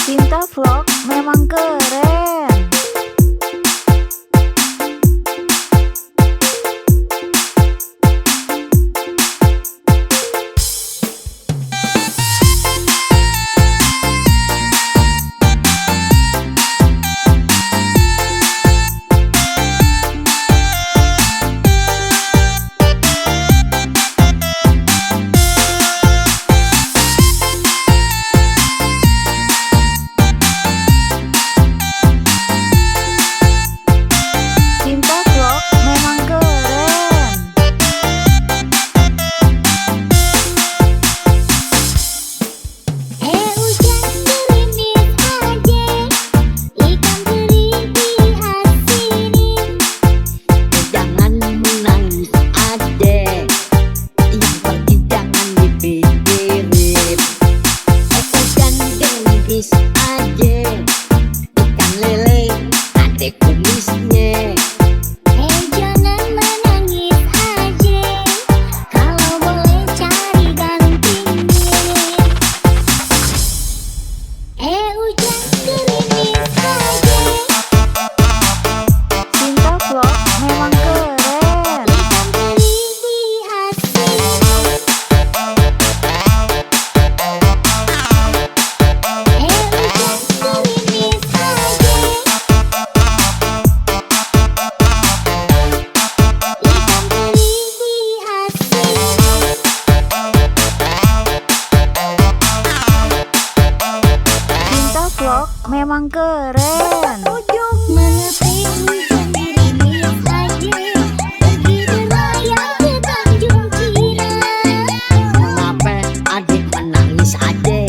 Cinta Vlog memang keren. Cinta Vlog memang keren. Hujan gerimis aja, ikan teri diasinin. Jangan menangis adek, yang pergi jangan dipikirin. Hujan gerimis aja, ikan lele adek kumisnya. Jangan menangis aja, kalau boleh cari gantinya. Hujan gerimis aja, Cinta Vlog memang keren. ikan teri diasinin. Hujan gerimis aja, ikan teri diasinin. Cinta Vlog memang keren. Menepi hujan gerimis aja, pergi berlayar ke Tanjung Kira. Kenapa adik menangis adek?